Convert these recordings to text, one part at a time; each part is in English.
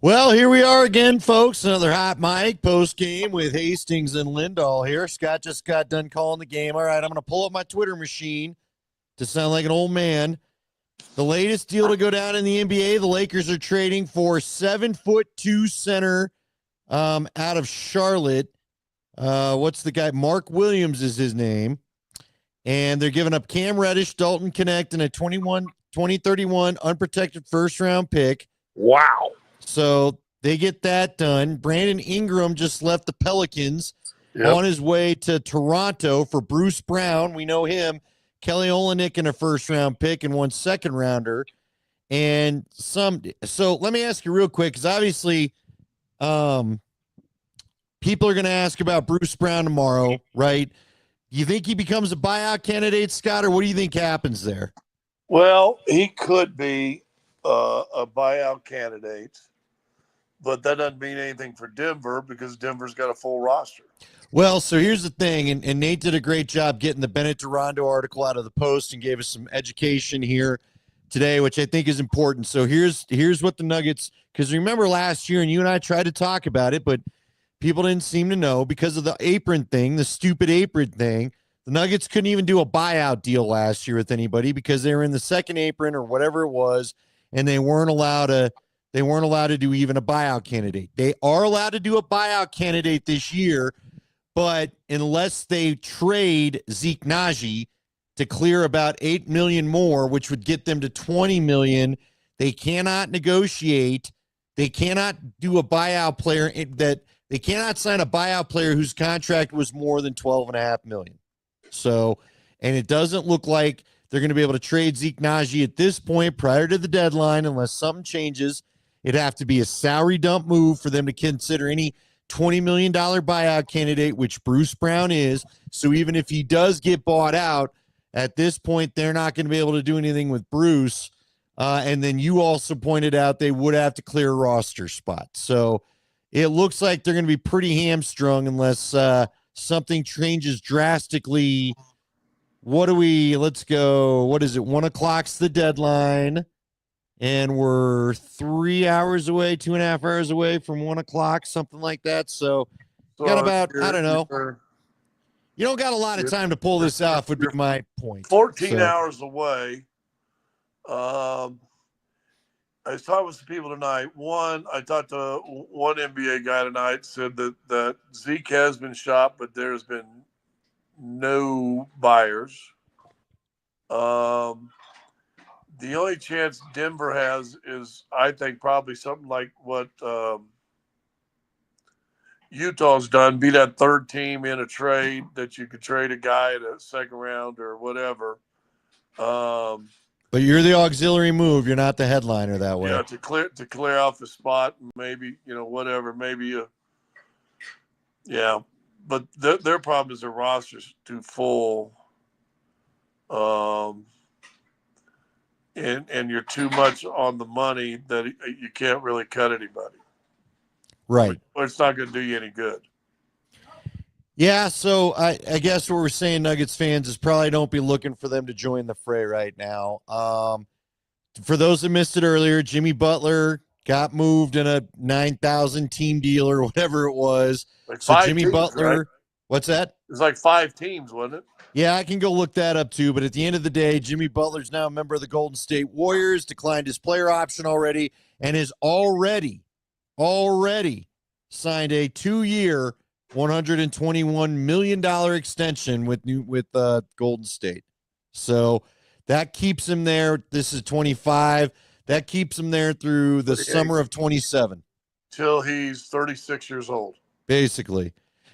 Well, here we are again, folks. Another hot mic post game with Hastings and Lindahl here. Scott just got done calling the game. All right, I'm going to pull up my Twitter machine to sound like an old man. The latest deal to go down in the NBA, the Lakers are trading for 7'2" center out of Charlotte. What's the guy? Mark Williams is his name. And they're giving up Cam Reddish, Dalton Connect, and a 2031 unprotected first-round pick. Wow. So they get that done. Brandon Ingram just left the Pelicans on his way to Toronto for Bruce Brown. We know him. Kelly Olynyk in a first-round pick and one second-rounder. And so let me ask you real quick, because obviously people are going to ask about Bruce Brown tomorrow, right? You think he becomes a buyout candidate, Scott, or what do you think happens there? Well, he could be a buyout candidate, but that doesn't mean anything for Denver because Denver's got a full roster. Well, so here's the thing, and Nate did a great job getting the Bennett Durando article out of the Post and gave us some education here today, which I think is important. So here's what the Nuggets, because remember last year, and you and I tried to talk about it, but people didn't seem to know because of the apron thing, the stupid apron thing. The Nuggets couldn't even do a buyout deal last year with anybody because they were in the second apron or whatever it was, and they weren't allowed to do even a buyout candidate. They are allowed to do a buyout candidate this year, but unless they trade Zeke Naji to clear about $8 million more, which would get them to $20 million, they cannot negotiate. They cannot do a buyout player that they cannot sign a buyout player whose contract was more than $12.5 million. So, and it doesn't look like they're going to be able to trade Zeke Naji at this point prior to the deadline unless something changes. It'd have to be a salary dump move for them to consider any $20 million buyout candidate, which Bruce Brown is. So even if he does get bought out, at this point, they're not going to be able to do anything with Bruce. And then you also pointed out they would have to clear a roster spot. So it looks like they're going to be pretty hamstrung unless something changes drastically. Let's go. What is it? 1 o'clock's the deadline. And we're 3 hours away, 2.5 hours away from 1 o'clock, something like that. So you got about, I don't know. You don't got a lot of time to pull this off, would be my point. 14 hours away. I was talking with some people tonight. I talked to one NBA guy tonight, said that Zeke has been shot, but there's been no buyers. The only chance Denver has is, I think, probably something like what Utah's done, be that third team in a trade that you could trade a guy at a second round or whatever. But you're the auxiliary move. You're not the headliner that way. Yeah, to clear off the spot, maybe, whatever, maybe But their problem is their roster's too full. And you're too much on the money that you can't really cut anybody. Right. Or it's not going to do you any good. Yeah, so I guess what we're saying, Nuggets fans, is probably don't be looking for them to join the fray right now. For those that missed it earlier, Jimmy Butler got moved in a 9,000 team deal or whatever it was. Like so five Jimmy teams, Butler, right? What's that? It's like 5 teams, wasn't it? Yeah, I can go look that up too. But at the end of the day, Jimmy Butler's now a member of the Golden State Warriors, declined his player option already, and is already signed a 2-year, $121 million extension with Golden State. So that keeps him there. This is 25. That keeps him there through the summer of 27. Till he's 36 years old. Basically.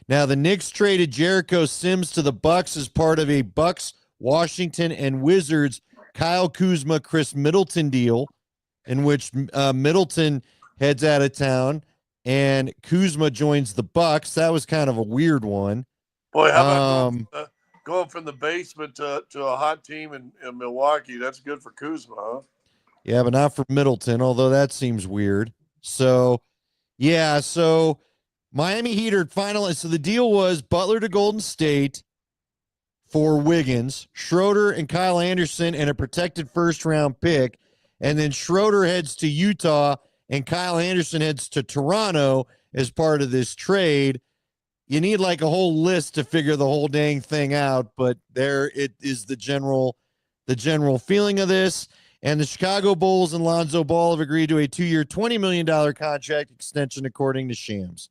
Now, the Knicks traded Jericho Sims to the Bucks as part of a Bucks, Washington, and Wizards Kyle Kuzma, Chris Middleton deal, in which Middleton heads out of town and Kuzma joins the Bucks. That was kind of a weird one. Boy, how about going from the basement to a hot team in Milwaukee? That's good for Kuzma, huh? Yeah, but not for Middleton, although that seems weird. So, yeah, so Miami Heat are finalists. So the deal was Butler to Golden State for Wiggins, Schroeder and Kyle Anderson, and a protected first-round pick. And then Schroeder heads to Utah, and Kyle Anderson heads to Toronto as part of this trade, you need like a whole list to figure the whole dang thing out. But there it is, the general feeling of this. And the Chicago Bulls and Lonzo Ball have agreed to a 2-year, $20 million contract extension, according to Shams.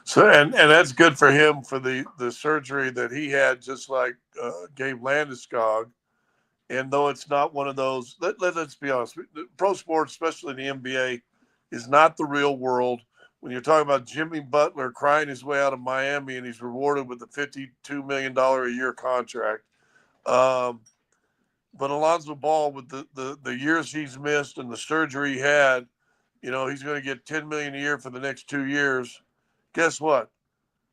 So, and that's good for him for the surgery that he had, just like Gabe Landeskog. And though it's not one of those, let's be honest, pro sports, especially the NBA, is not the real world. When you're talking about Jimmy Butler crying his way out of Miami and he's rewarded with a $52 million a year contract. But Alonzo Ball, with the years he's missed and the surgery he had, he's going to get $10 million a year for the next 2 years. Guess what?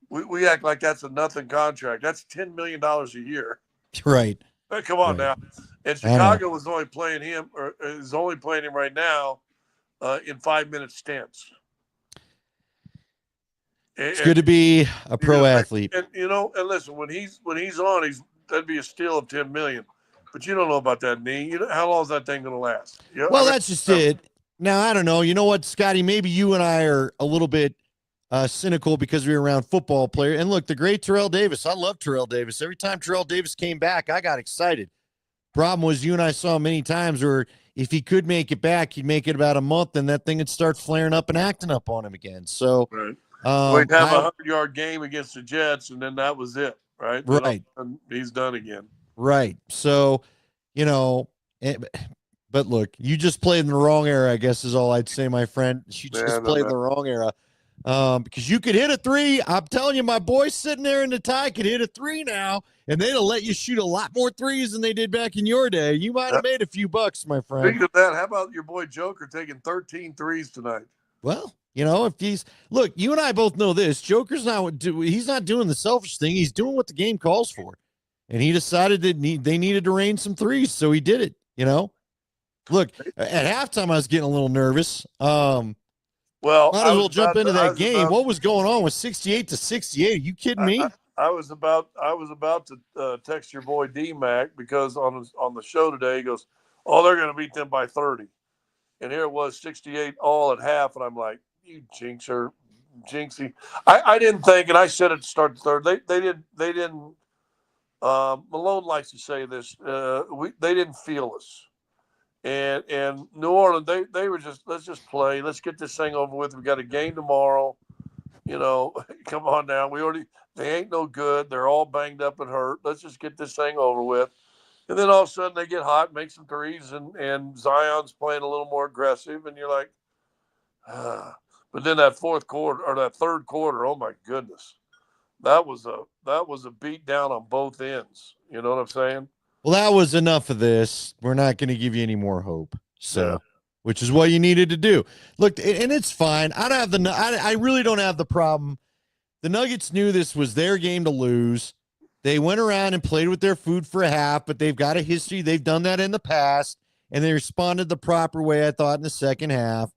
We act like that's a nothing contract. That's $10 million a year. Right. Come on now. And Chicago is only playing him right now in 5-minute stints. It's good to be a pro athlete. And listen, when he's on, that'd be a steal of $10 million. But you don't know about that knee. How long is that thing going to last? Well, that's just it. Now, I don't know. You know what, Scotty? Maybe you and I are a little bit cynical because we were around football players. And look, the great Terrell Davis. I love Terrell Davis. Every time Terrell Davis came back, I got excited. Problem was, you and I saw many times where if he could make it back, he'd make it about a month, and that thing would start flaring up and acting up on him again. So, right. We'd have a 100-yard game against the Jets, and then that was it, right? Right. He's done again. Right. So, but look, you just played in the wrong era, I guess is all I'd say, my friend. You just played in the wrong era. Because you could hit a three. I'm telling you, my boy sitting there in the tie could hit a three now, and they'll let you shoot a lot more threes than they did back in your day. You might have made a few bucks, my friend. Speaking of that, how about your boy Joker taking 13 threes tonight? Well, if look, you and I both know this. Joker's he's not doing the selfish thing. He's doing what the game calls for. And he decided that they needed to rain some threes, so he did it, Look, at halftime, I was getting a little nervous. Well, might as well jump into that game. What was going on with 68-68? Are you kidding me? I was about to text your boy D-Mac because on the show today, he goes, "Oh, they're going to beat them by 30." And here it was 68 all at half. And I'm like, you jinxer, jinxie. I didn't think, and I said it to start the third. They didn't. Malone likes to say this. They didn't feel us. And New Orleans, they were just, let's just play. Let's get this thing over with. We got a game tomorrow. Come on now. They ain't no good. They're all banged up and hurt. Let's just get this thing over with. And then all of a sudden they get hot, make some threes, and Zion's playing a little more aggressive. And you're like, But then that fourth quarter or that third quarter, oh my goodness, that was a beat down on both ends. You know what I'm saying? Well, that was enough of this. We're not going to give you any more hope. So, which is what you needed to do. Look, and it's fine. I really don't have the problem. The Nuggets knew this was their game to lose. They went around and played with their food for a half, but they've got a history. They've done that in the past, and they responded the proper way, I thought, in the second half.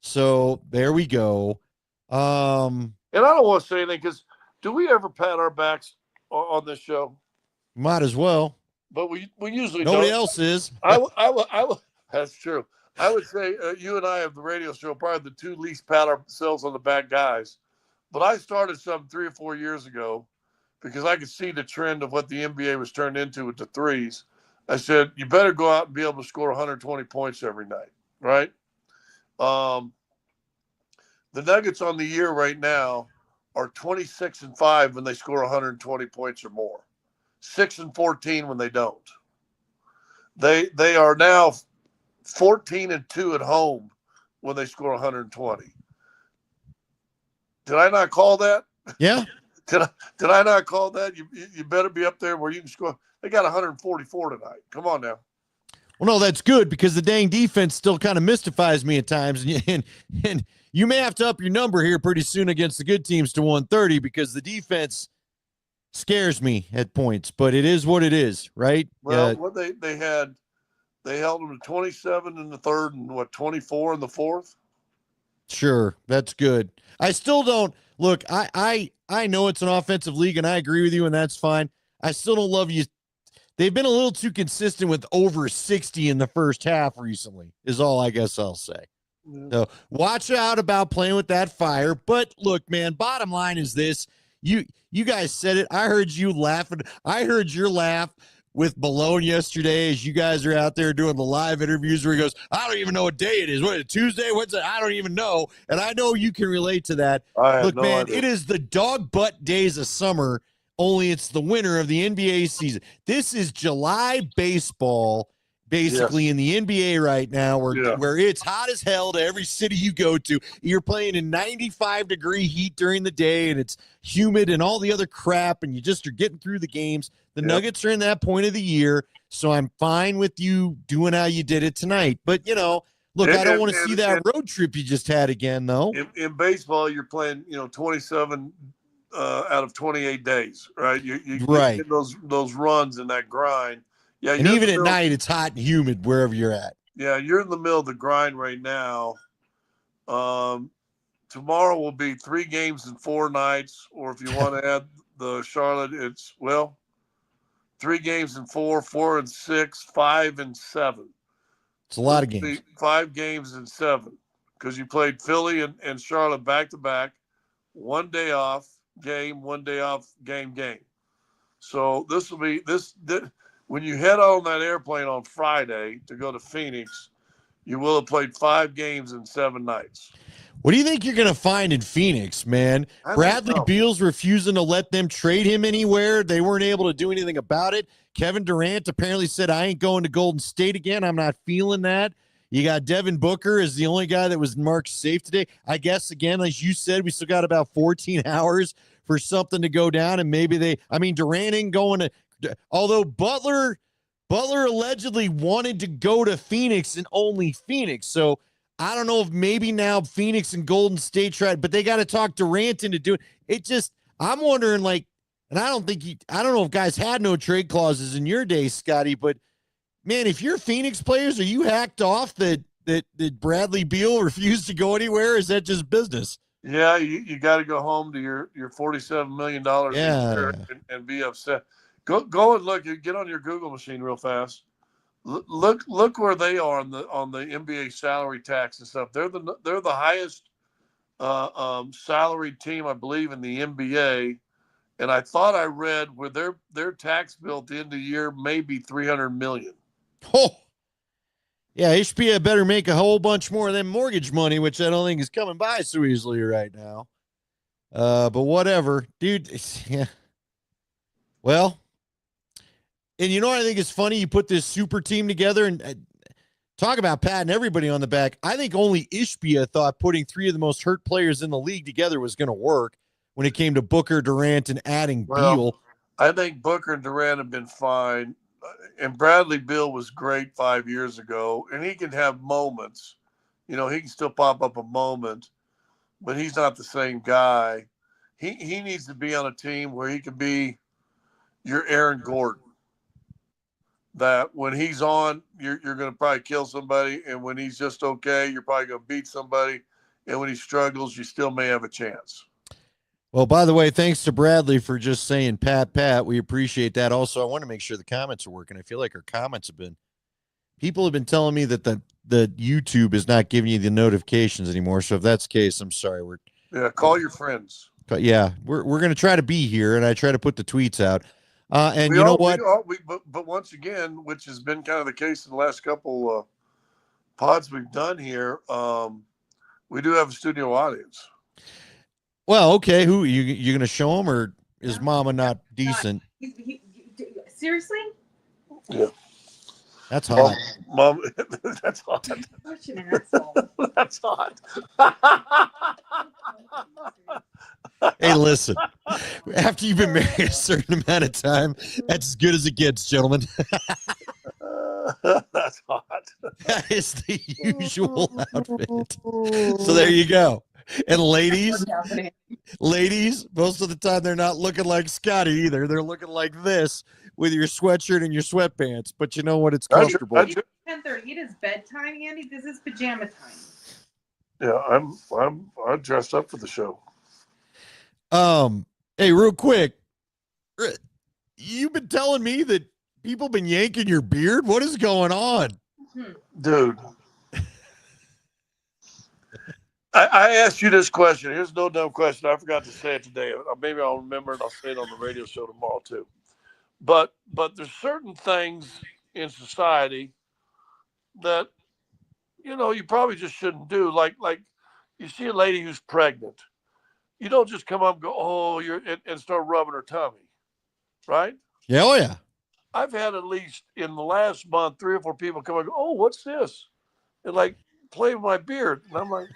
So there we go. And I don't want to say anything because do we ever pat our backs on this show? Might as well. But we usually nobody don't. Else is. That's true. I would say you and I have the radio show probably the two least pat ourselves on the back guys. But I started some 3 or 4 years ago because I could see the trend of what the NBA was turned into with the threes. I said, you better go out and be able to score 120 points every night, right? The Nuggets on the year right now are 26-5 when they score 120 points or more. 6-14 when they don't. They are now 14-2 at home when they score 120. Did I not call that? Yeah. Did I not call that? You better be up there where you can score. They got 144 tonight. Come on now. Well, no, that's good because the dang defense still kind of mystifies me at times, and you may have to up your number here pretty soon against the good teams to 130 because the defense scares me at points. But it is what it is, right? Well, what they held them to 27 in the third and 24 in the fourth. Sure, that's good. I still don't look. I know it's an offensive league, and I agree with you, and that's fine. I still don't love you. They've been a little too consistent with over 60 in the first half recently, is all I guess I'll say. So watch out about playing with that fire. But look, man, bottom line is this. You guys said it. I heard you laughing. I heard your laugh with Malone yesterday as you guys are out there doing the live interviews where he goes, I don't even know what day it is. What is it, Tuesday? What's it? I don't even know. And I know you can relate to that. I had Look, no man, idea. it is the dog butt days of summer, only it's the winter of the NBA season. This is July baseball, basically Yes. in the NBA right now, Yeah. where it's hot as hell to every city you go to. You're playing in 95-degree heat during the day, and it's humid and all the other crap, and you're getting through the games. The Yep. Nuggets are in that point of the year, so I'm fine with you doing how you did it tonight. But, look, I don't want to see that road trip you just had again, though. In baseball, you're playing, 27 out of 28 days, right? You Right. get those runs and that grind. Yeah, And even at night, it's hot and humid wherever you're at. Yeah, you're in the middle of the grind right now. Tomorrow will be 3 games and 4 nights, or if you want to add the Charlotte, it's 3 games and 4, 4 and 6, 5 and 7. It's a lot of games. 5 games and 7 because you played Philly and Charlotte back to back, 1 day off game, 1 day off game. So this will be this when you head on that airplane on Friday to go to Phoenix, you will have played 5 games in 7 nights. What do you think you're going to find in Phoenix, man? Bradley Beal's refusing to let them trade him anywhere. They weren't able to do anything about it. Kevin Durant apparently said, I ain't going to Golden State again. I'm not feeling that. You got Devin Booker is the only guy that was marked safe today. I guess, again, as you said, we still got about 14 hours for something to go down, and maybe Durant ain't going to – although Butler allegedly wanted to go to Phoenix and only Phoenix, so – I don't know if maybe now Phoenix and Golden State tried, but they got to talk Durant into doing it. Just, I'm wondering, and I don't know if guys had no trade clauses in your day, Scotty, but man, if you're Phoenix players, are you hacked off that Bradley Beal refused to go anywhere? Or is that just business? Yeah, you got to go home to your $47 million a year and be upset. Go and look. Get on your Google machine real fast. Look where they are on the NBA salary tax and stuff. They're the highest salaried team, I believe, in the NBA. And I thought I read where their tax bill at the end of the year may be $300 million. Oh, yeah, HBA better make a whole bunch more than mortgage money, which I don't think is coming by so easily right now. But whatever, dude. Yeah. Well. And you know what I think is funny? You put this super team together and talk about patting everybody on the back. I think only Ishbia thought putting 3 of the most hurt players in the league together was going to work when it came to Booker, Durant, and adding Beal. I think Booker and Durant have been fine. And Bradley Beal was great 5 years ago. And he can have moments. He can still pop up a moment. But he's not the same guy. He needs to be on a team where he can be your Aaron Gordon. That when he's on, you're going to probably kill somebody. And when he's just okay, you're probably going to beat somebody. And when he struggles, you still may have a chance. Well, by the way, thanks to Bradley for just saying Pat. We appreciate that. Also, I want to make sure the comments are working. I feel like our comments people have been telling me that the YouTube is not giving you the notifications anymore. So if that's the case, I'm sorry. Call your friends. Yeah, we're going to try to be here, and I try to put the tweets out. And you know what? But once again, which has been kind of the case in the last couple pods we've done here, we do have a studio audience. Well, okay. Who you going to show them, or is Mama not decent? Seriously? Yeah. That's hot. Mom, that's hot. Such an asshole. That's hot. Hey, listen. After you've been married a certain amount of time, that's as good as it gets, gentlemen. That's hot. That is the usual outfit. So there you go. And ladies, most of the time they're not looking like Scotty either. They're looking like this with your sweatshirt and your sweatpants. But you know what? It's comfortable. It's 10:30. It is bedtime, Andy. This is pajama time. Yeah, I'm dressed up for the show. Hey, real quick, you've been telling me that people been yanking your beard. What is going on, dude? I asked you this question. Here's no dumb question. I forgot to say it today. Maybe I'll remember it. I'll say it on the radio show tomorrow too. But there's certain things in society that you probably just shouldn't do. Like you see a lady who's pregnant. You don't just come up and go, oh, and start rubbing her tummy, right? Yeah, oh yeah. I've had at least in the last month 3 or 4 people come and go, oh, what's this? And like play with my beard, and I'm like,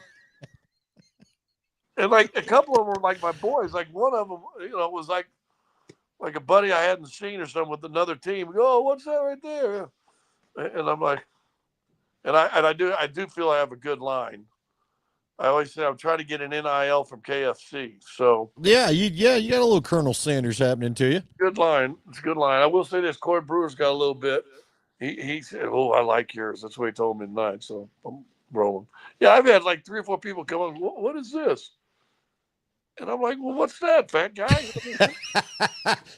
and like a couple of them were like my boys. Like one of them, was like a buddy I hadn't seen or something with another team. We go, oh, what's that right there? And I'm like, and I do feel I have a good line. I always say I'm trying to get an NIL from KFC. So Yeah, you got a little Colonel Sanders happening to you. good line. It's a good line. I will say this: Corey Brewer's got a little bit. He said, "Oh, I like yours." That's what he told me tonight. So I'm rolling. Yeah, I've had like 3 or 4 people come on. What is this? And I'm like, well, what's that, fat guy?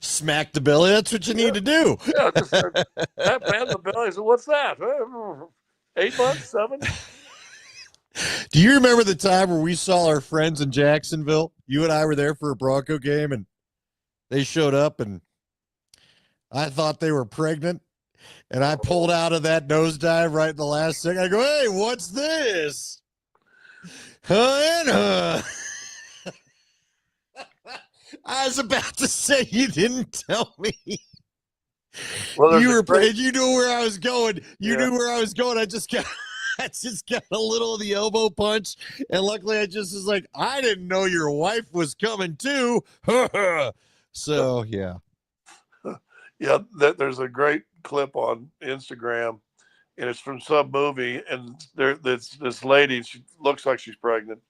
Smack the belly. That's what you need to do. Yeah, just that pat in the belly. I said, what's that? 8 months, 7? Do you remember the time where we saw our friends in Jacksonville? You and I were there for a Bronco game, and they showed up, and I thought they were pregnant, and I pulled out of that nosedive right in the last second. I go, hey, what's this? I was about to say you didn't tell me. Well, You knew where I was going. You Yeah. knew where I was going. I just got a little of the elbow punch, and luckily I just was like, I didn't know your wife was coming too. So yeah. Yeah, there's a great clip on Instagram, and it's from some movie, and this lady, she looks like she's pregnant,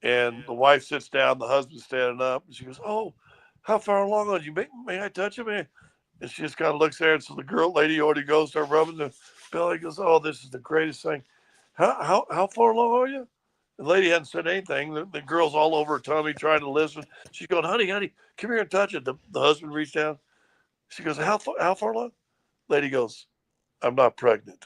and the wife sits down, the husband's standing up, and she goes, "Oh, how far along are you? May I touch him?" And she just kind of looks there, and so the lady already goes, start rubbing the belly, goes, "Oh, this is the greatest thing. How far along are you?" The lady hadn't said anything. The girl's all over her tummy trying to listen. She's going, honey, come here and touch it. The husband reached down. She goes, how far along? Lady goes, I'm not pregnant.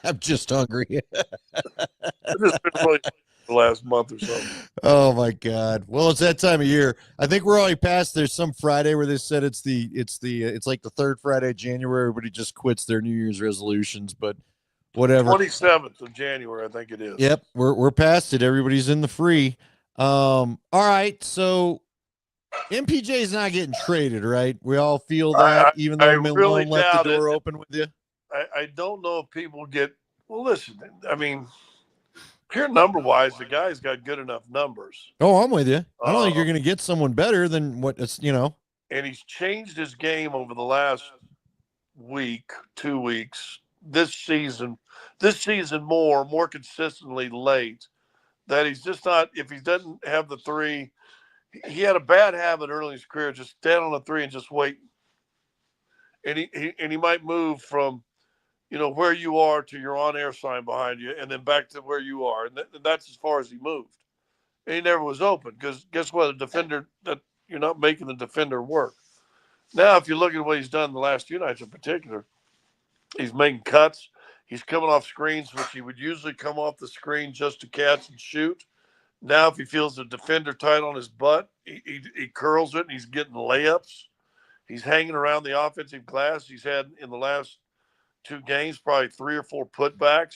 I'm just hungry. It's just been really the last month or so. Oh my God. Well, it's that time of year. I think we're already past. There's some Friday where they said it's like the third Friday of January. Everybody just quits their New Year's resolutions, but whatever. 27th of January, I think it is. Yep, we're past it. Everybody's in the free. All right, so MPJ's not getting traded, right? We all feel that, even though Malone really left the door it. open with you. I don't know if people get. Well, listen. I mean, pure number wise, the guy's got good enough numbers. Oh, I'm with you. I don't think you're going to get someone better than what it's. And he's changed his game over the last week, 2 weeks. This season more consistently late. That he's just not. If he doesn't have the three, he had a bad habit early in his career, just stand on the three and just wait. And he might move from, where you are to your on-air sign behind you, and then back to where you are, and that's as far as he moved. And he never was open because guess what? A defender that you're not making the defender work. Now, if you look at what he's done the last few nights in particular, he's making cuts. He's coming off screens, which he would usually come off the screen just to catch and shoot. Now, if he feels the defender tight on his butt, he curls it and he's getting layups. He's hanging around the offensive glass. He's had in the last 2 games probably 3 or 4 putbacks,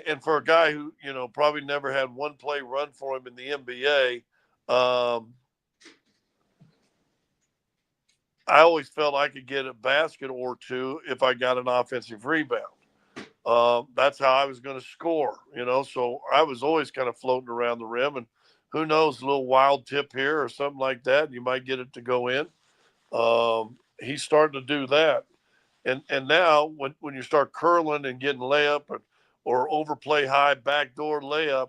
and for a guy who, probably never had one play run for him in the NBA, I always felt I could get a basket or 2 if I got an offensive rebound. That's how I was going to score, so I was always kind of floating around the rim, and who knows, a little wild tip here or something like that, and you might get it to go in. He's starting to do that. And now when you start curling and getting layup or overplay high backdoor layup,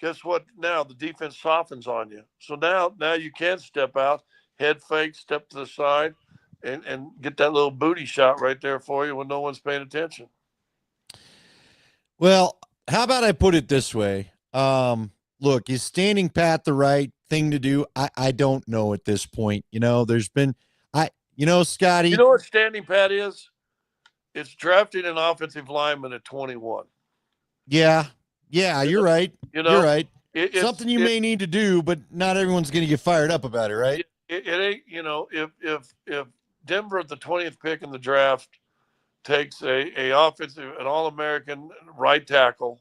guess what? Now the defense softens on you. So now you can step out, head fake, step to the side, and get that little booty shot right there for you when no one's paying attention. Well, how about I put it this way? Look, is standing pat the right thing to do? I don't know at this point. There's been Scotty. You know what standing pat is? It's drafting an offensive lineman at 21. Yeah, Yeah, you're right. You know, You're right. it's Something you may need to do, but not everyone's going to get fired up about it, right? it ain't. You know, if Denver at the 20th pick in the draft takes a offensive, an All-American right tackle,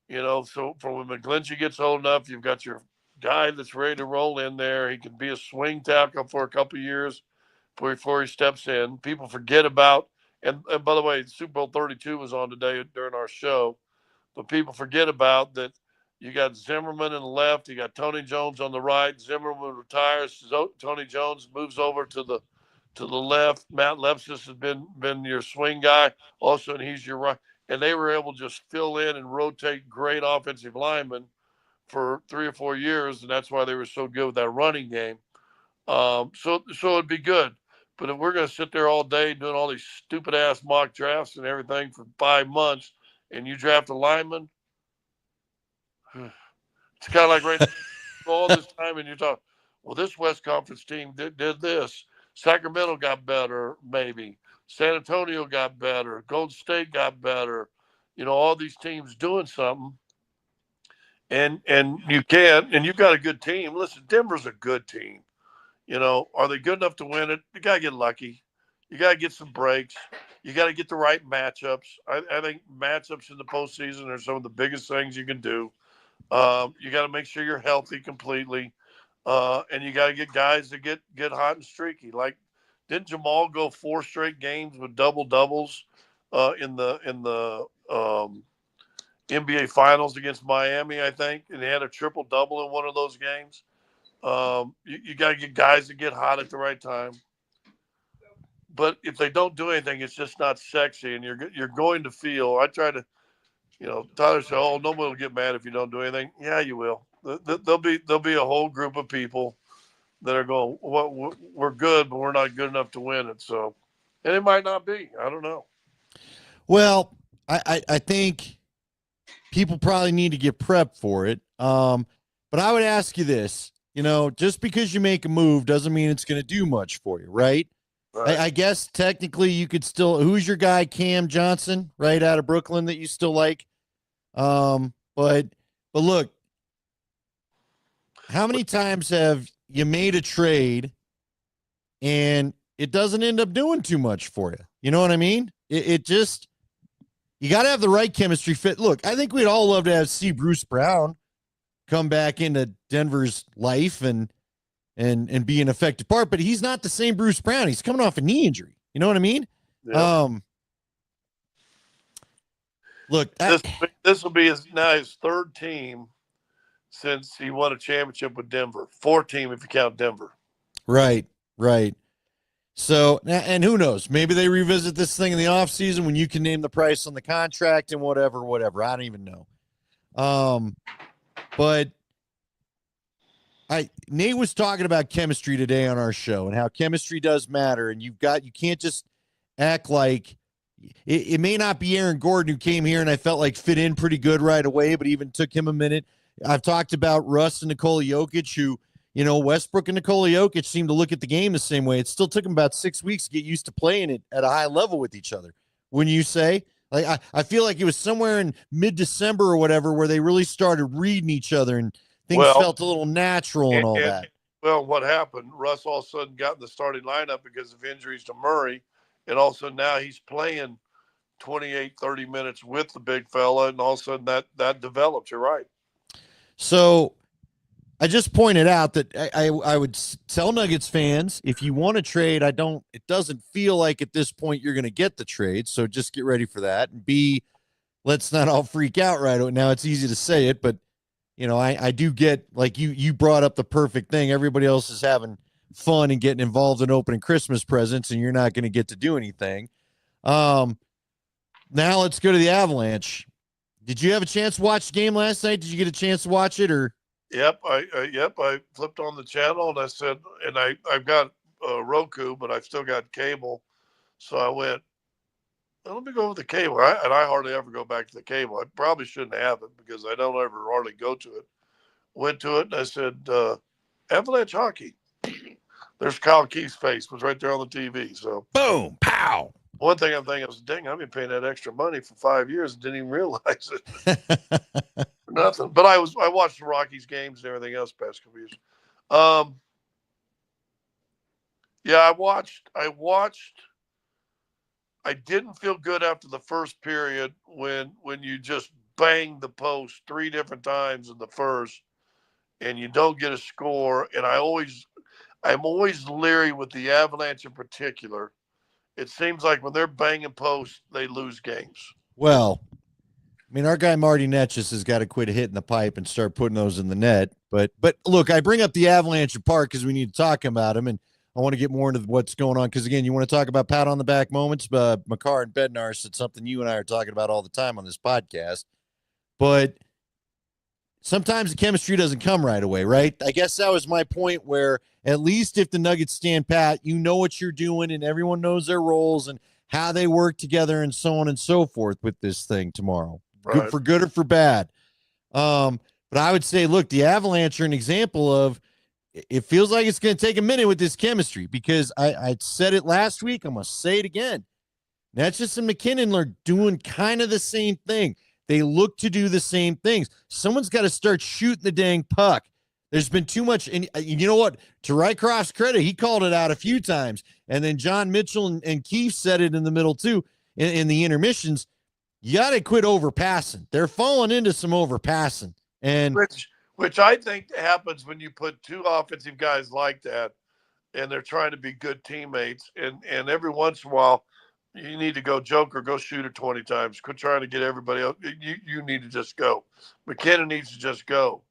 you know, so for when McGlinchey gets old enough, you've got your guy that's ready to roll in there. He can be a swing tackle for a couple of years before he steps in. People forget about, and by the way, Super Bowl 32 was on today during our show, but people forget about that. You got Zimmerman in the left, you got Tony Jones on the right. Zimmerman retires, Tony Jones moves over to the left. Matt Lepsis has been your swing guy. Also, and he's your right. And they were able to just fill in and rotate great offensive linemen for 3 or 4 years, and that's why they were so good with that running game. So it'd be good. But if we're going to sit there all day doing all these stupid ass mock drafts and everything for 5 months, and you draft a lineman, it's kind of like right all this time, and you're talking, well, this West Conference team did this. Sacramento got better, maybe. San Antonio got better. Golden State got better. You know, all these teams doing something. And you can, and you've got a good team. Listen, Denver's a good team. You know, are they good enough to win it? You got to get lucky. You got to get some breaks. You got to get the right matchups. I think matchups in the postseason are some of the biggest things you can do. You got to make sure you're healthy completely. And you got to get guys that get hot and streaky. Like, didn't Jamal go 4 straight games with double doubles in the NBA Finals against Miami? I think, and he had a triple double in one of those games. You got to get guys that get hot at the right time. But if they don't do anything, it's just not sexy, and you're going to feel. I try to, you know, Tyler said, "Oh, nobody will get mad if you don't do anything." Yeah, you will. There'll be a whole group of people that are going, "Well, we're good, but we're not good enough to win it." So, and it might not be. I don't know. Well, I think people probably need to get prepped for it. But I would ask you this, you know, just because you make a move doesn't mean it's going to do much for you, right? Right. I guess technically you could still, who's your guy, Cam Johnson, right out of Brooklyn that you still like? But look, how many times have you made a trade and it doesn't end up doing too much for you? You know what I mean? It just, you got to have the right chemistry fit. Look, I think we'd all love to see Bruce Brown come back into Denver's life and be an effective part, but he's not the same Bruce Brown. He's coming off a knee injury. You know what I mean? Yeah. Look, this will be his 3rd team since he won a championship with Denver. 4th team if you count Denver. Right. So, and who knows? Maybe they revisit this thing in the offseason when you can name the price on the contract and whatever. I don't even know. But Nate was talking about chemistry today on our show and how chemistry does matter. And you can't just act like it may not be Aaron Gordon who came here and I felt like fit in pretty good right away, but even took him a minute. I've talked about Russ and Nikola Jokic, who, you know, Westbrook and Nikola Jokic seem to look at the game the same way. It still took them about 6 weeks to get used to playing it at a high level with each other. Wouldn't you say? Like, I feel like it was somewhere in mid-December or whatever where they really started reading each other and things felt a little natural and all that. Well, what happened? Russ all of a sudden got in the starting lineup because of injuries to Murray, and all of a sudden now he's playing 28, 30 minutes with the big fella, and all of a sudden that developed. You're right. So I just pointed out that I would tell Nuggets fans, if you want to trade, it doesn't feel like at this point you're going to get the trade. So just get ready for that. And B, let's not all freak out right now. It's easy to say it, but you know, I do get, like, you brought up the perfect thing. Everybody else is having fun and getting involved in opening Christmas presents, and you're not going to get to do anything. Now let's go to the Avalanche. Did you have a chance to watch the game last night? Did you get a chance to watch it, or? Yep, I flipped on the channel and I said, and I've got Roku, but I've still got cable, so I went, let me go with the cable. And I hardly ever go back to the cable. I probably shouldn't have it because I don't ever hardly go to it. Went to it and I said, Avalanche hockey. There's Kyle Keith's face was right there on the TV. So boom, pow. One thing I'm thinking is, dang, I've been paying that extra money for 5 years and didn't even realize it. Nothing. But I watched the Rockies games and everything else past couple years. Yeah, I didn't feel good after the first period when you just banged the post 3 different times in the first and you don't get a score. And I'm always leery with the Avalanche in particular. It seems like when they're banging posts, they lose games. Well, I mean, our guy Marty Netchus has got to quit hitting the pipe and start putting those in the net. But look, I bring up the Avalanche apart because we need to talk about them, and I want to get more into what's going on. Because again, you want to talk about pat on the back moments. Makar and Bednar said something you and I are talking about all the time on this podcast. But sometimes the chemistry doesn't come right away, right? I guess that was my point. Where at least if the Nuggets stand pat, you know what you're doing, and everyone knows their roles and how they work together, and so on and so forth with this thing tomorrow. Right. Good for good or for bad. But I would say, look, the Avalanche are an example of it feels like it's going to take a minute with this chemistry because I said it last week. I'm going to say it again. Netchus and McKinnon are doing kind of the same thing. They look to do the same things. Someone's got to start shooting the dang puck. There's been too much. And you know what? To Rycroft's credit, he called it out a few times. And then John Mitchell and Keefe said it in the middle too in the intermissions. You got to quit overpassing. They're falling into some overpassing. And which I think happens when you put 2 offensive guys like that and they're trying to be good teammates. And every once in a while, you need to go Joker, go shoot it 20 times. Quit trying to get everybody else. You need to just go. McKinnon needs to just go.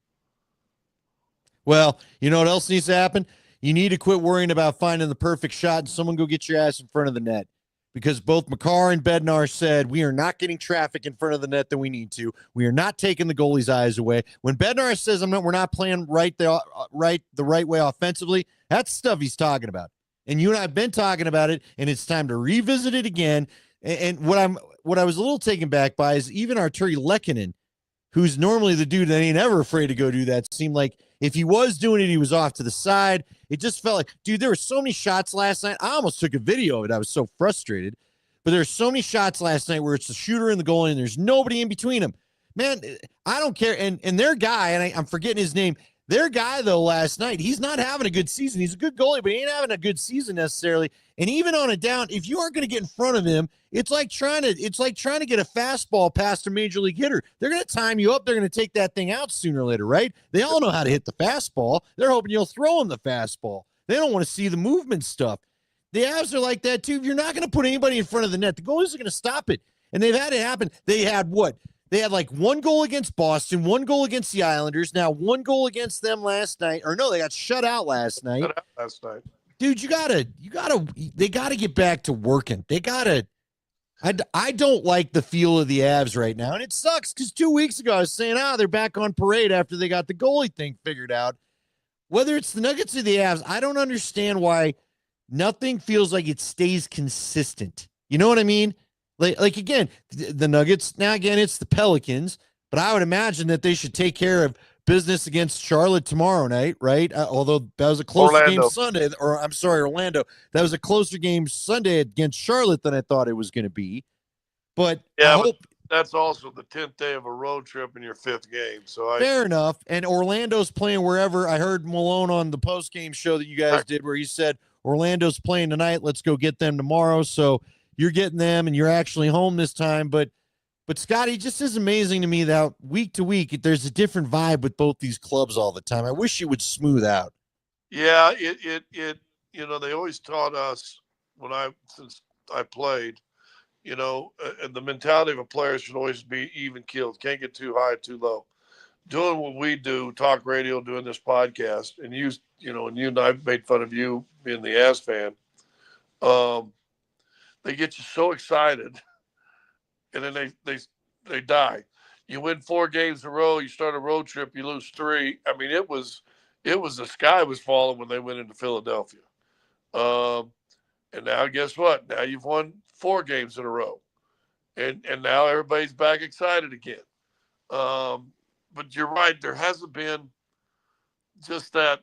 Well, you know what else needs to happen? You need to quit worrying about finding the perfect shot and someone go get your ass in front of the net. Because both Makar and Bednar said we are not getting traffic in front of the net that we need to. We are not taking the goalie's eyes away. When Bednar says we're not playing the right way offensively, that's stuff he's talking about. And you and I have been talking about it, and it's time to revisit it again. And what I was a little taken back by is even Arturi Lehkonen, who's normally the dude that ain't ever afraid to go do that, seemed like if he was doing it, he was off to the side. It just felt like, dude, there were so many shots last night. I almost took a video of it. I was so frustrated. But there are so many shots last night where it's the shooter and the goalie, and there's nobody in between them. Man, I don't care. And their guy, and I'm forgetting his name, their guy, though, last night, he's not having a good season. He's a good goalie, but he ain't having a good season necessarily. And even on a down, if you aren't going to get in front of him, it's like trying to get a fastball past a major league hitter. They're going to time you up. They're going to take that thing out sooner or later, right? They all know how to hit the fastball. They're hoping you'll throw them the fastball. They don't want to see the movement stuff. The Avs are like that, too. If you're not going to put anybody in front of the net, the goalies are going to stop it. And they've had it happen. They had what? They had like 1 goal against Boston, 1 goal against the Islanders, now 1 goal against them last night. Or no, they got shut out last night. Dude, they gotta get back to working. I don't like the feel of the Avs right now. And it sucks because 2 weeks ago I was saying, they're back on parade after they got the goalie thing figured out. Whether it's the Nuggets or the Avs, I don't understand why nothing feels like it stays consistent. You know what I mean? Like again, the Nuggets, now again, it's the Pelicans, but I would imagine that they should take care of business against Charlotte tomorrow night, right? Although that was a closer game Sunday, or I'm sorry, Orlando. That was a closer game Sunday against Charlotte than I thought it was going to be. But yeah, I hope that's also the 10th day of a road trip in your 5th game. So fair enough. And Orlando's playing wherever. I heard Malone on the post-game show that you guys did where he said, Orlando's playing tonight. Let's go get them tomorrow. So you're getting them and you're actually home this time. But Scotty, just is amazing to me that week to week, there's a different vibe with both these clubs all the time. I wish it would smooth out. Yeah, they always taught us since I played, and the mentality of a player should always be even keeled. Can't get too high, too low. Doing what we do, talk radio, doing this podcast, and you and I've made fun of you being the Avs fan. They get you so excited, and then they die. You win 4 games in a row. You start a road trip. You lose 3. I mean, it was the sky was falling when they went into Philadelphia. And now guess what? Now you've won 4 games in a row, and now everybody's back excited again. But you're right. There hasn't been just that.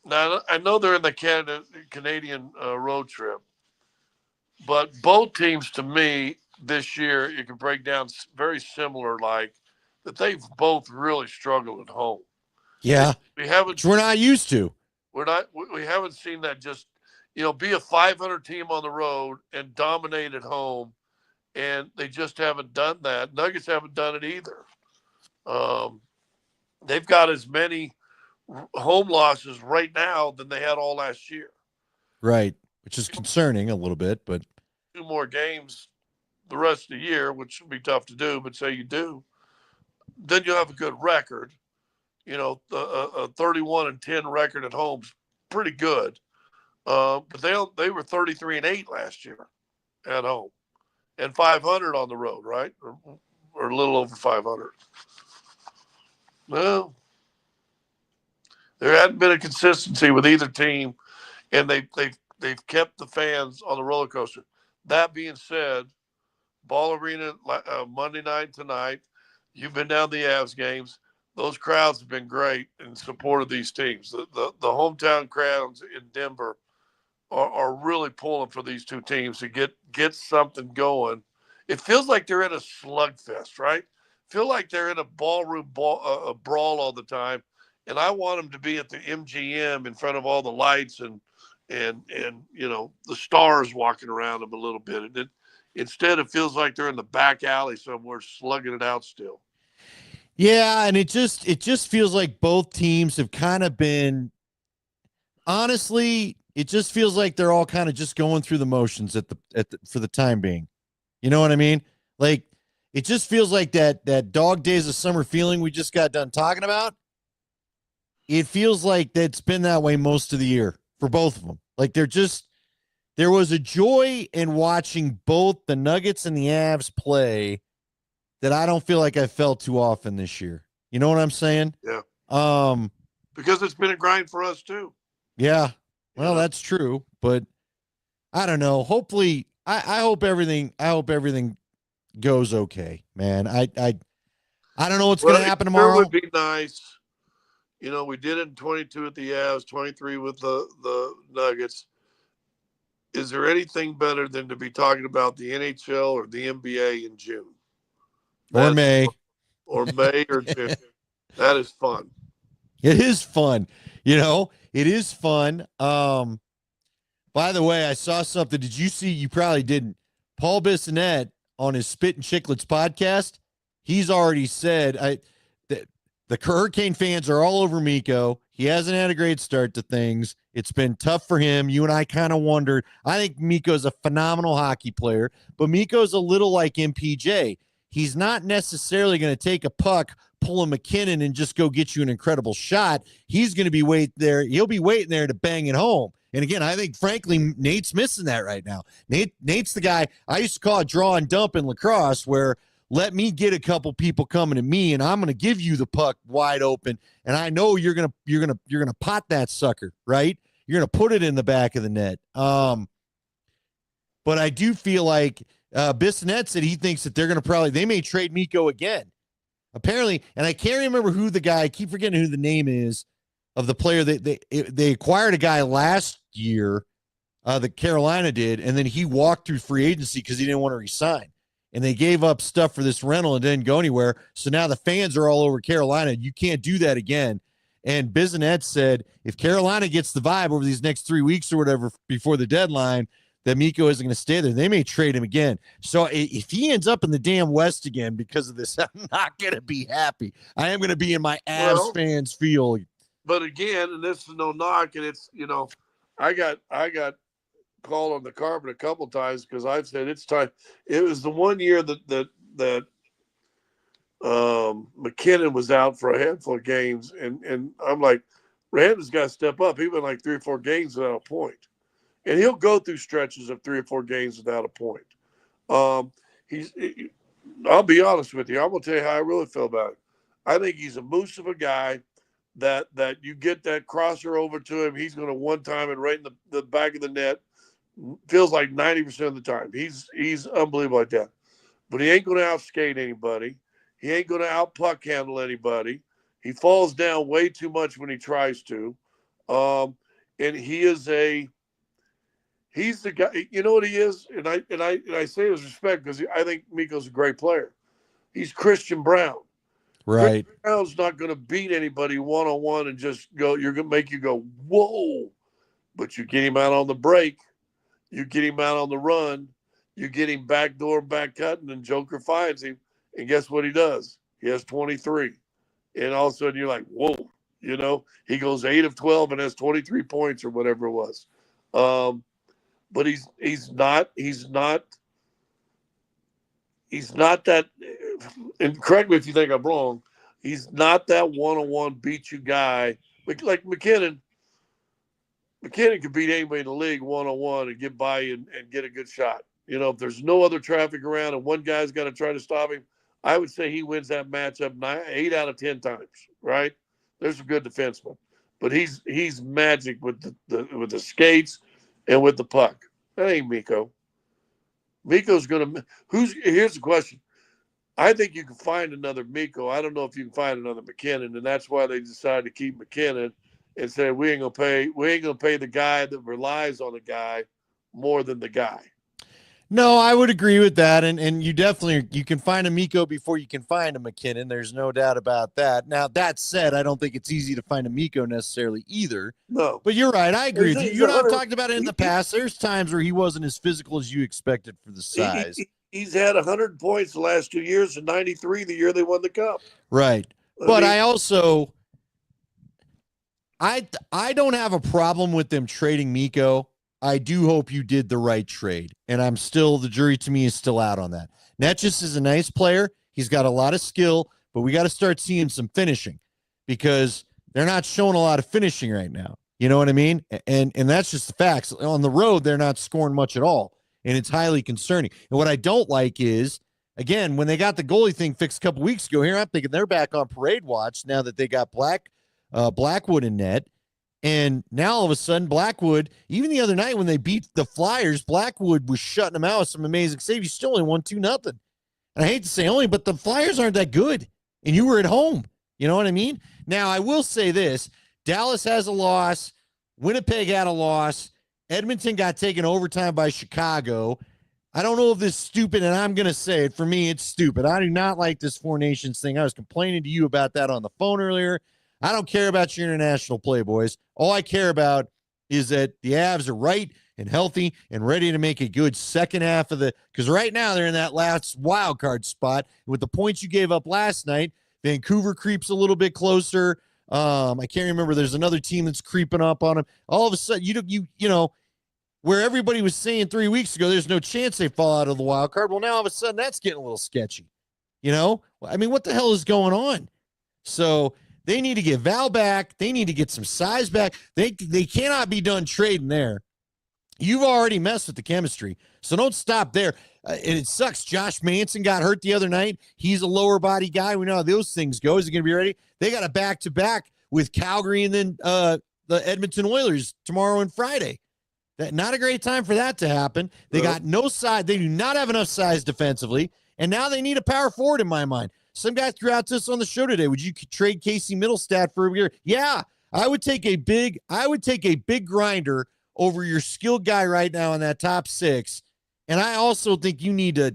Now I know they're in the Canadian road trip. But both teams, to me, this year, you can break down very similar, like that they've both really struggled at home. Yeah, We haven't which we're not used to. we haven't seen that just be a 500 team on the road and dominate at home, and they just haven't done that. Nuggets haven't done it either. Um, they've got as many home losses right now than they had all last year. Right, which is concerning a little bit, but 2 more games the rest of the year, which would be tough to do, but say you do, then you'll have a good record. A 31-10 record at home's pretty good. But they were 33-8 last year at home and 500 on the road, right? Or a little over 500. Well, there hadn't been a consistency with either team, and they've kept the fans on the roller coaster. That being said, Ball Arena Monday night tonight. You've been down the Avs games. Those crowds have been great in support of these teams. The hometown crowds in Denver are really pulling for these two teams to get something going. It feels like they're in a slugfest, right? Feel like they're in a ballroom brawl all the time, and I want them to be at the MGM in front of all the lights and the stars walking around them a little bit. And instead, it feels like they're in the back alley somewhere slugging it out still. yeah, and it just feels like both teams have kind of been, honestly, it just feels like they're all kind of just going through the motions for the time being. You know what I mean? Like, it just feels like that dog days of summer feeling we just got done talking about. It feels like that's been that way most of the year for both of them. Like, there was a joy in watching both the Nuggets and the Avs play that I don't feel like I felt too often this year. You know what I'm saying? Yeah. Um, because it's been a grind for us too. Yeah. Well, that's true, but I don't know. Hopefully, I hope everything goes okay, man. I don't know what's going to happen tomorrow. It would be nice. We did it in 22 at the Avs, 23 with the Nuggets. Is there anything better than to be talking about the NHL or the NBA in June? Or May. Or May or June. That is fun. It is fun. It is fun. By the way, I saw something. Did you see? You probably didn't. Paul Bissonnette on his Spit and Chicklets podcast, he's already said that the Hurricane fans are all over Mikko. He hasn't had a great start to things. It's been tough for him. You and I kind of wondered. I think Mikko's a phenomenal hockey player, but Mikko's a little like MPJ. He's not necessarily going to take a puck, pull a McKinnon, and just go get you an incredible shot. He's going to be waiting there. He'll be waiting there to bang it home. And again, I think, frankly, Nate's missing that right now. Nate's the guy I used to call it draw and dump in lacrosse, where let me get a couple people coming to me, and I'm going to give you the puck wide open, and I know you're gonna pot that sucker, right? You're gonna put it in the back of the net. But I do feel like Bissonnette said he thinks that they may trade Mikko again. Apparently, and I can't remember who the guy. I keep forgetting who the name is of the player that they acquired a guy last year that Carolina did, and then he walked through free agency because he didn't want to resign. And they gave up stuff for this rental and didn't go anywhere. So now the fans are all over Carolina. You can't do that again. And Bissonnette said if Carolina gets the vibe over these next 3 weeks or whatever before the deadline that Mikko isn't going to stay there, they may trade him again. So if he ends up in the damn West again because of this, I'm not going to be happy. I am going to be in my Avs fans feel. But again, and this is no knock, and it's, I got called on the carpet a couple times because I've said it's time. It was the one year that McKinnon was out for a handful of games, and I'm like, Randall's got to step up. He went like 3 or 4 games without a point, and he'll go through stretches of 3 or 4 games without a point. I'll be honest with you. I'm gonna tell you how I really feel about it. I think he's a moose of a guy that you get that crosser over to him. He's going to one time and right in the back of the net. Feels like 90% of the time. He's unbelievable like that. But he ain't going to outskate anybody. He ain't going to out-puck handle anybody. He falls down way too much when he tries to. And he is a He's the guy. You know what he is, and I say it with respect because I think Miko's a great player. He's Christian Brown. Right. Christian Brown's not going to beat anybody one on one and just go. You're going to make you go whoa, but you get him out on the break, you get him out on the run, you get him backdoor back cutting, and Joker finds him, and guess what he does? He has 23, and all of a sudden you're like whoa, he goes 8 of 12 and has 23 points or whatever it was. But he's not that, and correct me if you think I'm wrong, he's not that one-on-one beat you guy. Like McKinnon could beat anybody in the league one-on-one and get by you and get a good shot. If there's no other traffic around and one guy's got to try to stop him, I would say he wins that matchup 8 out of 10 times, right? There's a good defenseman. But he's magic with the skates and with the puck. That ain't Mikko. Mikko's gonna. Here's the question. I think you can find another Mikko. I don't know if you can find another McKinnon, and that's why they decided to keep McKinnon and say we ain't gonna pay the guy that relies on the guy more than the guy. No, I would agree with that, and you can find a Mikko before you can find a McKinnon. There's no doubt about that. Now, that said, I don't think it's easy to find a Mikko necessarily either. No, but you're right. I agree with you. You and I've 100 talked about it in the past. There's times where he wasn't as physical as you expected for the size. He's had 100 points the last 2 years and 93 the year they won the cup. Right, but I also I don't have a problem with them trading Mikko. I do hope you did the right trade. And the jury to me is still out on that. Netchus is a nice player. He's got a lot of skill, but we got to start seeing some finishing because they're not showing a lot of finishing right now. You know what I mean? And that's just the facts. On the road, they're not scoring much at all. And it's highly concerning. And what I don't like is, again, when they got the goalie thing fixed a couple weeks ago here, I'm thinking they're back on parade watch now that they got Blackwood in net. And now all of a sudden, Blackwood, even the other night when they beat the Flyers, Blackwood was shutting them out with some amazing saves. You still only won 2-0. And I hate to say only, but the Flyers aren't that good. And you were at home. You know what I mean? Now, I will say this. Dallas has a loss. Winnipeg had a loss. Edmonton got taken overtime by Chicago. I don't know if this is stupid, and I'm going to say it. For me, it's stupid. I do not like this Four Nations thing. I was complaining to you about that on the phone earlier. I don't care about your international play, boys. All I care about is that the Avs are right and healthy and ready to make a good second half of because right now they're in that last wild card spot. With the points you gave up last night, Vancouver creeps a little bit closer. I can't remember. There's another team that's creeping up on them. All of a sudden, you know, where everybody was saying 3 weeks ago, there's no chance they fall out of the wild card. Well, now all of a sudden that's getting a little sketchy. You know, I mean, what the hell is going on? So they need to get Val back. They need to get some size back. They cannot be done trading there. You've already messed with the chemistry, so don't stop there. And it sucks. Josh Manson got hurt the other night. He's a lower body guy. We know how those things go. Is he going to be ready? They got a back-to-back with Calgary and then the Edmonton Oilers tomorrow and Friday. Not a great time for that to happen. They got no size. They do not have enough size defensively, and now they need a power forward in my mind. Some guy threw out this on the show today. Would you trade Casey Middlestat for a year? Yeah, I would take a big grinder over your skilled guy right now in that top six. And I also think you need to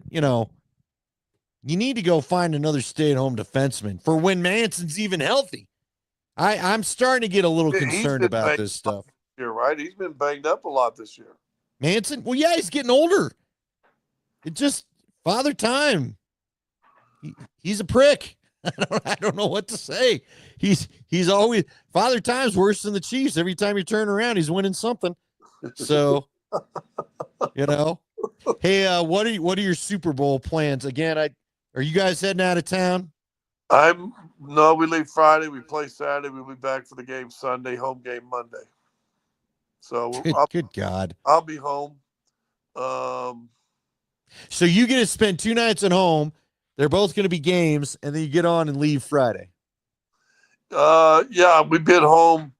go find another stay-at-home defenseman for when Manson's even healthy. I'm starting to get a little concerned about this stuff. You're right. He's been banged up a lot this year. Manson? Well, yeah, he's getting older. It just father time. He's a prick. I don't know what to say. He's always father time's worse than the Chiefs. Every time you turn around, he's winning something. So, you know. Hey, what are your Super Bowl plans? Again, are you guys heading out of town? No, we leave Friday, we play Saturday, we'll be back for the game Sunday, home game Monday. So good God. I'll be home. So you get to spend 2 nights at home. They're both going to be games, and then you get on and leave Friday. Yeah, we've been home.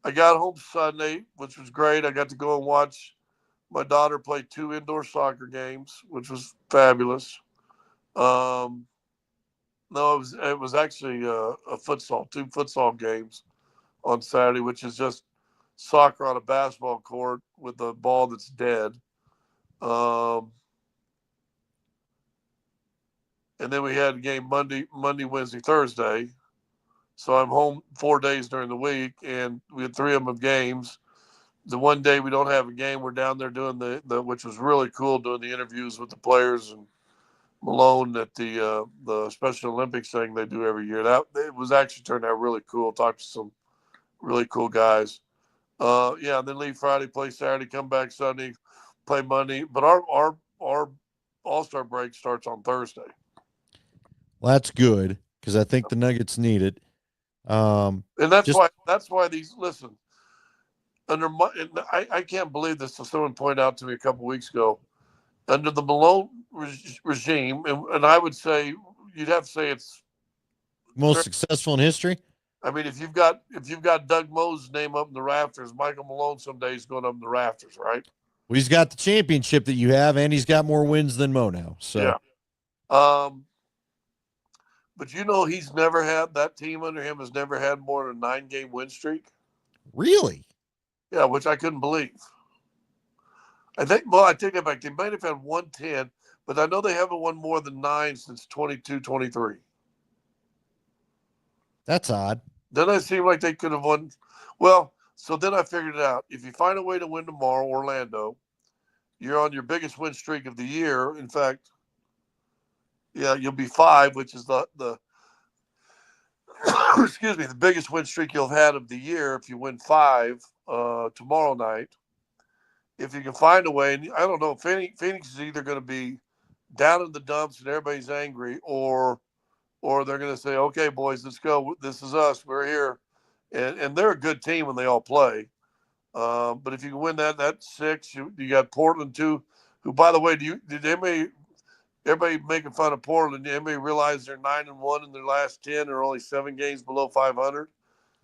I got home Sunday, which was great. I got to go and watch my daughter play 2 indoor soccer games, which was fabulous. No, it was actually a futsal, 2 futsal games on Saturday, which is just soccer on a basketball court with a ball that's dead. And then we had a game Monday, Wednesday, Thursday. So I'm home 4 days during the week, and we had 3 of them of games. The one day we don't have a game, we're down there doing the which was really cool, doing the interviews with the players and Malone at the Special Olympics thing they do every year. That it was actually turned out really cool. Talked to some really cool guys. Yeah, and then leave Friday, play Saturday, come back Sunday, play Monday. But our All-Star break starts on Thursday. Well, that's good because I think the Nuggets need it. And that's why these listen. I can't believe this. Someone pointed out to me a couple weeks ago. Under the Malone regime, and I would say you'd have to say it's most successful in history. I mean, if you've got Doug Moe's name up in the rafters, Michael Malone someday is going up in the rafters, right? Well, he's got the championship that you have, and he's got more wins than Mo now. So yeah. But he's never had that team under him has never had more than a 9-game win streak. Really? Yeah, which I couldn't believe. I take that back. They might have had 110, but I know they haven't won more than 9 since 22-23. That's odd. Then it seemed like they could have won. Well, so then I figured it out. If you find a way to win tomorrow, Orlando, you're on your biggest win streak of the year. In fact, yeah, you'll be 5, which is the excuse me, the biggest win streak you'll have had of the year if you win 5 tomorrow night. If you can find a way, and I don't know, Phoenix is either going to be down in the dumps and everybody's angry, or they're going to say, okay, boys, let's go. This is us. We're here. And they're a good team when they all play. But if you can win that 6, you got Portland too, who, by the way, did everybody making fun of Portland? Did anybody realize they're 9-1 in their last 10 or only 7 games below 500?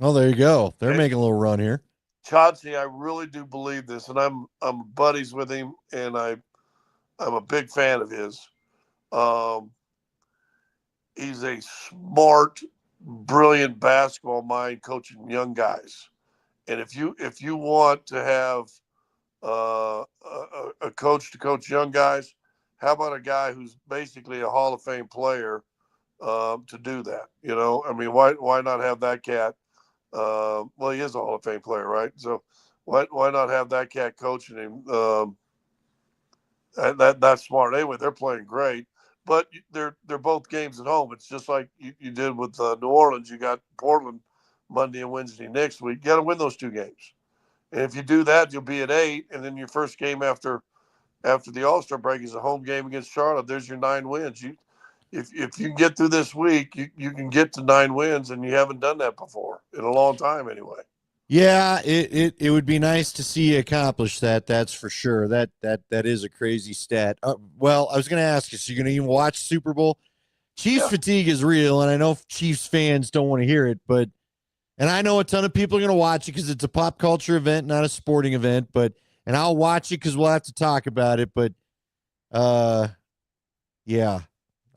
Oh, there you go. They're making a little run here. Chauncey, I really do believe this, and I'm buddies with him, and I'm a big fan of his. He's a smart, brilliant basketball mind coaching young guys. And if you want to have a coach to coach young guys, how about a guy who's basically a Hall of Fame player to do that? I mean, why not have that cat? Well, he is a Hall of Fame player, right? So why not have that cat coaching him? That's smart. Anyway, they're playing great, but they're both games at home. It's just like you did with New Orleans. You got Portland Monday and Wednesday next week. You got to win those 2 games, and if you do that, you'll be at 8. And then your first game after the All-Star break is a home game against Charlotte. There's your 9 wins. If you can get through this week, you can get to 9 wins, and you haven't done that before in a long time anyway. Yeah, it would be nice to see you accomplish that. That's for sure. That is a crazy stat. Well, I was going to ask you, so you're going to even watch Super Bowl? Chiefs fatigue is real, and I know Chiefs fans don't want to hear it, and I know a ton of people are going to watch it because it's a pop culture event, not a sporting event, and I'll watch it because we'll have to talk about it, but yeah,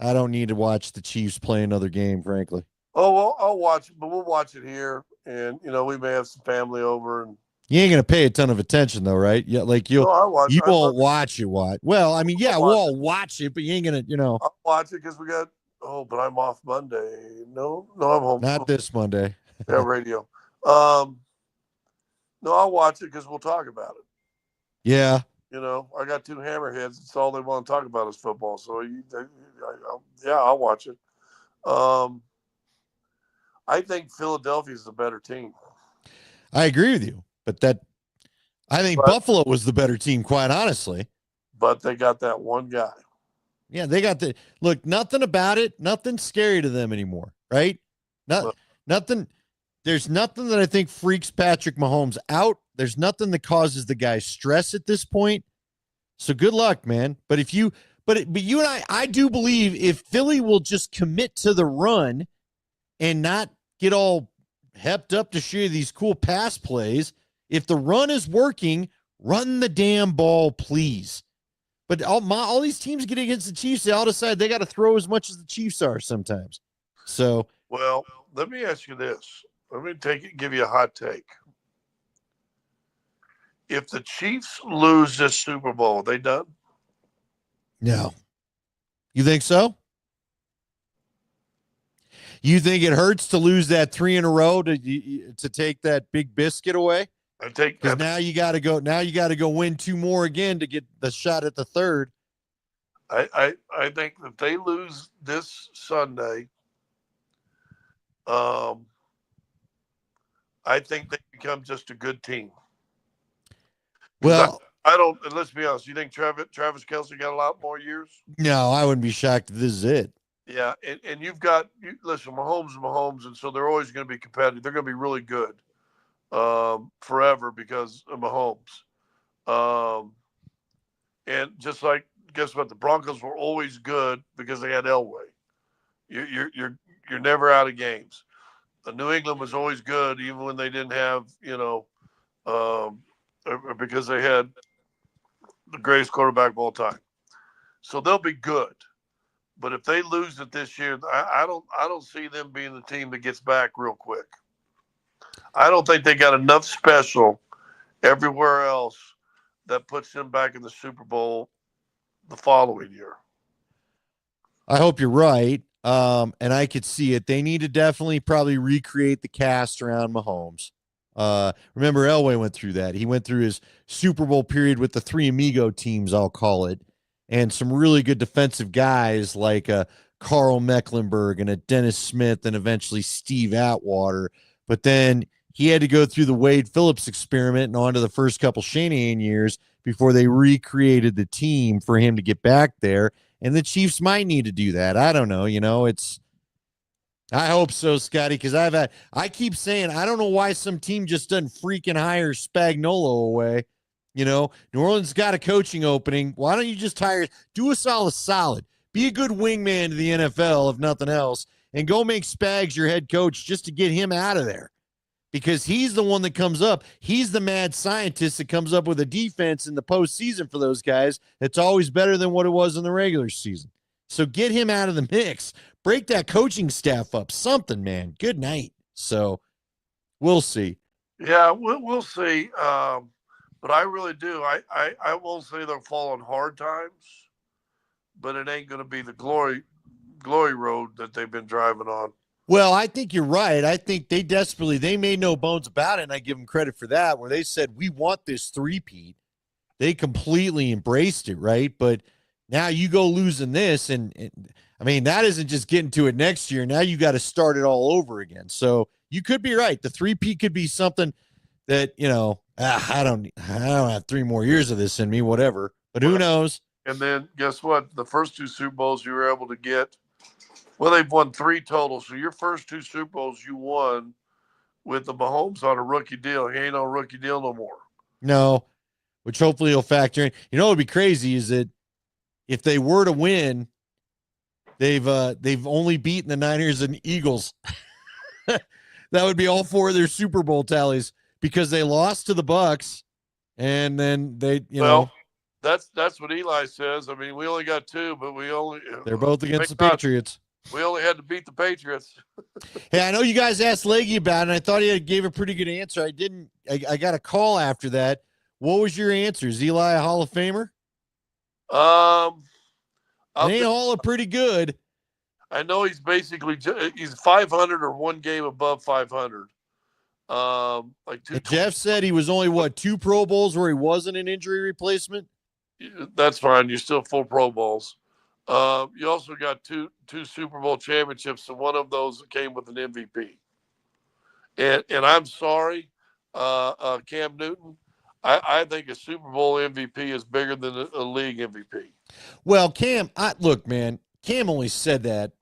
I don't need to watch the Chiefs play another game, frankly. Oh, well, I'll watch it, but we'll watch it here. And, we may have some family over. And you ain't going to pay a ton of attention, though, right? Yeah, like you won't watch it. Well, I mean, we'll all watch it, but you ain't going to, I'll watch it because we got, but I'm off Monday. No, I'm home. Not this Monday. Yeah, radio. No, I'll watch it because we'll talk about it. Yeah. I got 2 hammerheads. It's all they want to talk about is football. So, I'll watch it. I think Philadelphia is a better team. I agree with you, but I think Buffalo was the better team, quite honestly. But they got that one guy. Yeah, they got look, nothing about it, nothing scary to them anymore, right? Nothing. There's nothing that I think freaks Patrick Mahomes out. There's nothing that causes the guy stress at this point. So good luck, man. But you and I do believe if Philly will just commit to the run and not get all hepped up to show you these cool pass plays, if the run is working, run the damn ball, please. But all these teams get against the Chiefs, they all decide they got to throw as much as the Chiefs are sometimes. So, well, let me ask you this. Let me give you a hot take. if the Chiefs lose this Super Bowl, they done? No. You think so? You think it hurts to lose that 3 in a row to take that big biscuit away? I take Because now you got to go. Now you got to go win 2 more again to get the shot at the third. I think if they lose this Sunday, I think they become just a good team. Well, I don't. And let's be honest. You think Travis Kelce got a lot more years? no, I wouldn't be shocked if this is it. Yeah, and listen, Mahomes and Mahomes, and so they're always going to be competitive. They're going to be really good forever because of Mahomes. And just like, guess what? The Broncos were always good because they had Elway. You're never out of games. New England was always good even when they didn't have, because they had the greatest quarterback of all time. So they'll be good. But if they lose it this year, I don't see them being the team that gets back real quick. I don't think they got enough special everywhere else that puts them back in the Super Bowl the following year. I hope you're right. And I could see it. They need to definitely probably recreate the cast around Mahomes. Remember Elway went through that. He went through his Super Bowl period with the 3 Amigo teams, I'll call it, and some really good defensive guys like Carl Mecklenburg and a Dennis Smith and eventually Steve Atwater. But then he had to go through the Wade Phillips experiment and on to the first couple Shanahan years before they recreated the team for him to get back there. And the Chiefs might need to do that. I don't know. I hope so, Scotty, because I keep saying, I don't know why some team just doesn't freaking hire Spagnuolo away. New Orleans got a coaching opening. Why don't you just do us all a solid? Be a good wingman to the NFL, if nothing else, and go make Spags your head coach just to get him out of there. Because he's the one that comes up. He's the mad scientist that comes up with a defense in the postseason for those guys that's always better than what it was in the regular season. So get him out of the mix. Break that coaching staff up. Something, man. Good night. So we'll see. Yeah, we'll see. But I really do. I won't say they'll fall on hard times, but it ain't going to be the glory road that they've been driving on. Well, I think you're right. I think they made no bones about it, and I give them credit for that, where they said, we want this three-peat. They completely embraced it, right? But now you go losing this, and that isn't just getting to it next year. Now you got to start it all over again. So you could be right. The three-peat could be something that, I don't have 3 more years of this in me, whatever. But who knows? And then guess what? The first 2 Super Bowls you were able to get, well, they've won 3 total. So your first 2 Super Bowls you won with the Mahomes on a rookie deal. He ain't on a rookie deal no more. No, which hopefully he'll factor in. What would be crazy is that if they were to win, they've only beaten the Niners and Eagles. That would be all 4 of their Super Bowl tallies because they lost to the Bucs, and then they, That's what Eli says. We only got 2, but they're both against the Patriots. We only had to beat the Patriots. Hey, I know you guys asked Leggy about it, and I thought he gave a pretty good answer. I didn't. I got a call after that. What was your answer? Is Eli a Hall of Famer? They all are pretty good. I know he's 500 or 1 game above 500. Jeff said he was only 2 Pro Bowls where he wasn't an injury replacement. That's fine. You're still full Pro Bowls. You also got two Super Bowl championships, and one of those came with an MVP. And I'm sorry, Cam Newton. I think a Super Bowl MVP is bigger than a league MVP. Well, Cam, look, man, Cam only said that.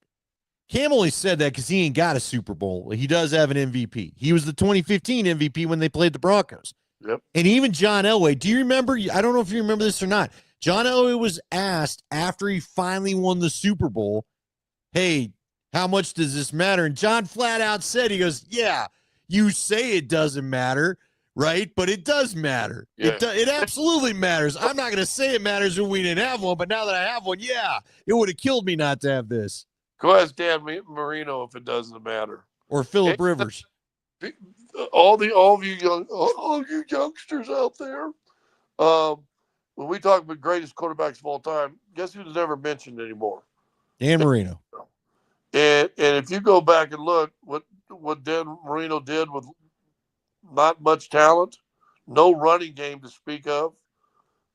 Because he ain't got a Super Bowl. He does have an MVP. He was the 2015 MVP when they played the Broncos. Yep. And even John Elway, do you remember? I don't know if you remember this or not. John Elway was asked after he finally won the Super Bowl, hey, how much does this matter? And John flat out said, he goes, yeah, you say it doesn't matter, right? But it does matter. Yeah. It absolutely matters. I'm not going to say it matters when we didn't have one, but now that I have one, yeah, it would have killed me not to have this. Go ask Dan Marino if it doesn't matter. Or Phillip Rivers. All of you youngsters out there. When we talk about greatest quarterbacks of all time, guess who's never mentioned anymore? Dan Marino. And if you go back and look what Dan Marino did with not much talent, no running game to speak of,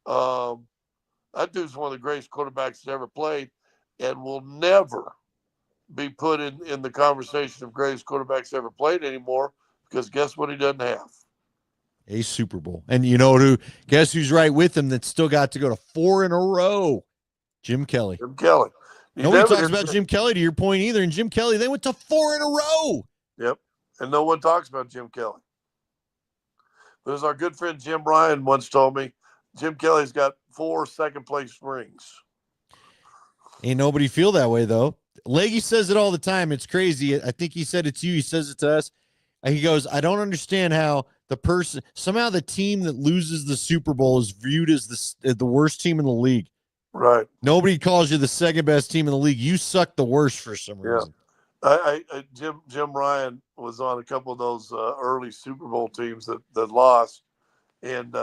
that dude's one of the greatest quarterbacks that ever played, and will never be put in the conversation of greatest quarterbacks ever played anymore, because guess what he doesn't have? A Super Bowl. And you know who? Guess who's right with him that still got to go to 4 in a row? Jim Kelly. Jim Kelly. Nobody talks about Jim Kelly, to your point, either. And Jim Kelly, they went to 4 in a row. Yep. And no one talks about Jim Kelly. But as our good friend Jim Ryan once told me, Jim Kelly's got 4 second-place rings. Ain't nobody feel that way, though. Leggy says it all the time. It's crazy. I think he said it to you. He says it to us. He goes, I don't understand how somehow the team that loses the Super Bowl is viewed as the worst team in the league. Right. Nobody calls you the second best team in the league. You suck the worst for some reason. Jim Ryan was on a couple of those early Super Bowl teams that lost. And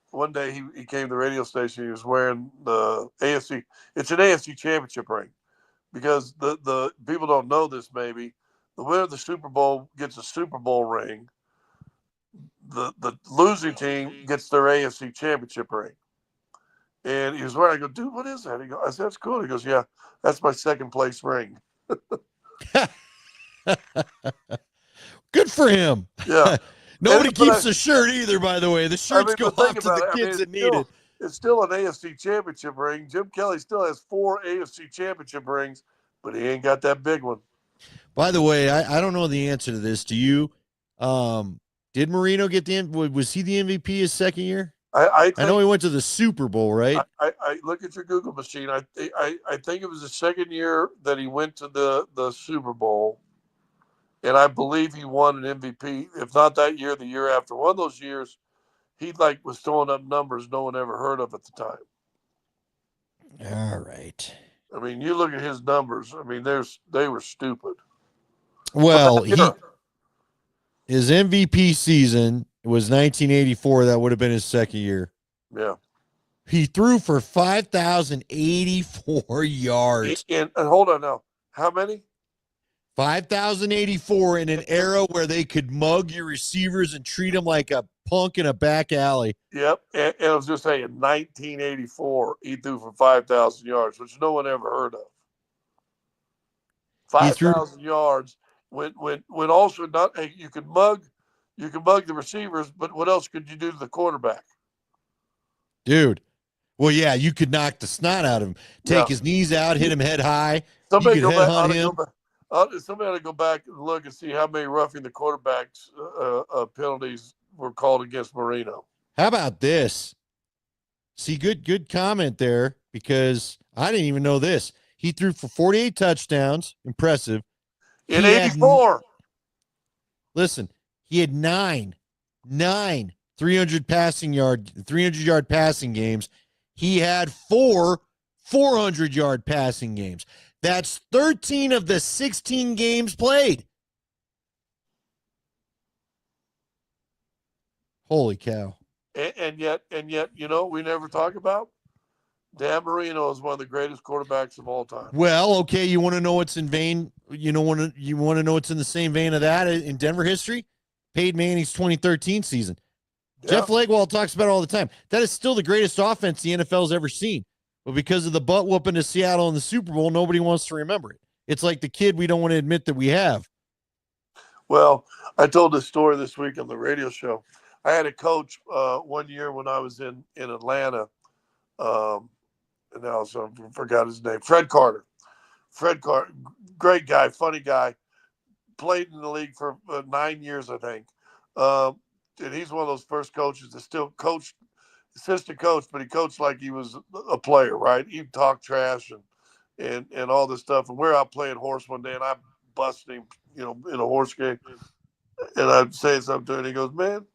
one day he came to the radio station. He was wearing the AFC. It's an AFC championship ring, because the people don't know this maybe. The winner of the Super Bowl gets a Super Bowl ring. The losing team gets their AFC championship ring. And he was wearing, I go, dude, what is that? I said, that's cool. He goes, yeah, that's my second place ring. Good for him. Yeah. Nobody keeps the shirt either, by the way. The shirts go off to the kids that need it. It's still an AFC championship ring. Jim Kelly still has 4 AFC championship rings, but he ain't got that big one. By the way, I don't know the answer to this. Do you? Did Marino get was he the MVP his second year? I know he went to the Super Bowl, right? I look at your Google machine. I think it was the second year that he went to the Super Bowl, and I believe he won an MVP. If not that year, the year after. One of those years, he was throwing up numbers no one ever heard of at the time. All right. I mean, you look at his numbers. I mean, they were stupid. Well, his MVP season was 1984. That would have been his second year. Yeah. He threw for 5,084 yards. And hold on now. How many? 5,084 in an era where they could mug your receivers and treat them like a punk in a back alley. Yep. And I was just saying, 1984, he threw for 5,000 yards, which no one ever heard of. 5,000 yards. When also not, you could mug the receivers, but what else could you do to the quarterback? Dude. Well, yeah, you could knock the snot out of him. Take his knees out, hit him head high. Somebody ought to go back and look and see how many roughing the quarterbacks penalties were called against Marino. How about this? See, good comment there, because I didn't even know this. He threw for 48 touchdowns. Impressive. In 84. Listen, he had nine 300 yard passing games. He had 4 400-yard passing games. That's 13 of the 16 games played. Holy cow. And yet, you know, we never talk about Dan Marino is one of the greatest quarterbacks of all time. Well, okay, you want to know what's in vein? You want to know what's in the same vein of that in Denver history? Peyton Manning's 2013 season. Yeah. Jeff Legwald talks about it all the time. That is still the greatest offense the NFL's ever seen. But because of the butt whooping to Seattle in the Super Bowl, nobody wants to remember it. It's like the kid we don't want to admit that we have. Well, I told this story this week on the radio show. I had a coach one year when I was in Atlanta. And now I forgot his name. Fred Carter. Great guy, funny guy. Played in the league for 9 years, I think. And he's one of those first coaches that still coached, assistant coach, but he coached like he was a player, right? He'd talk trash and all this stuff. And we're out playing horse one day, and I busted him, in a horse game. And I'd say something to him, and he goes, man,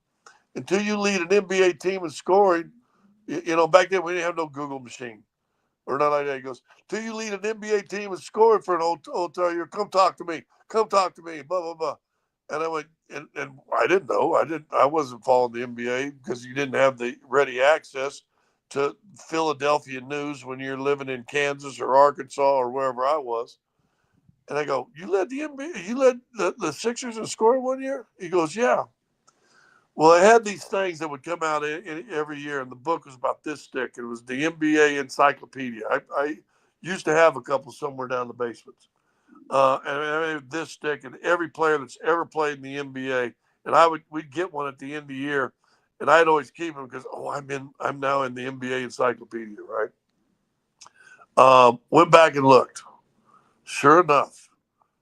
until you lead an NBA team in scoring, back then we didn't have no Google machine. Or not like that. He goes, till you lead an NBA team in scoring for an old year, come talk to me, blah, blah, blah. And I went, and I didn't know. I wasn't following the NBA because you didn't have the ready access to Philadelphia news when you're living in Kansas or Arkansas or wherever I was. And I go, you led the NBA, you led the Sixers in scoring one year? He goes, yeah. Well, I had these things that would come out every year, and the book was about this thick. It was the NBA encyclopedia. I used to have a couple somewhere down the basements. And I mean, this thick, and every player that's ever played in the NBA, and we'd get one at the end of the year, and I'd always keep them because I'm now in the NBA encyclopedia, right? Went back and looked. Sure enough,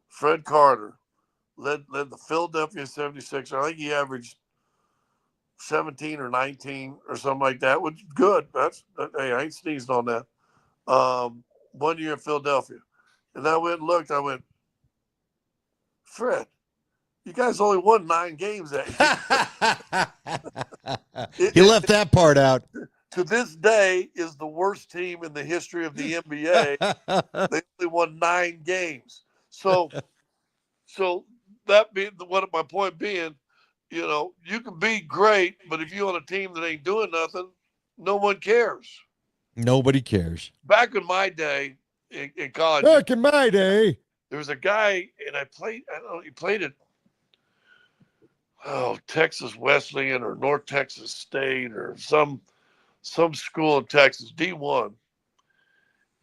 Fred Carter led the Philadelphia 76ers. I think he averaged 17 or 19 or something like that, which is good. Hey, I ain't sneezed on that. 1 year in Philadelphia. And I went and looked. I went, Fred, you guys only won 9 games that year. He left that part out. To this day, is the worst team in the history of the NBA. They only won 9 games. So that being what my point being, you can be great, but if you're on a team that ain't doing nothing, no one cares. Nobody cares. Back in my day in college, Back in my day, there was a guy, and I don't know, he played at Texas Wesleyan or North Texas State or some school in Texas, D1,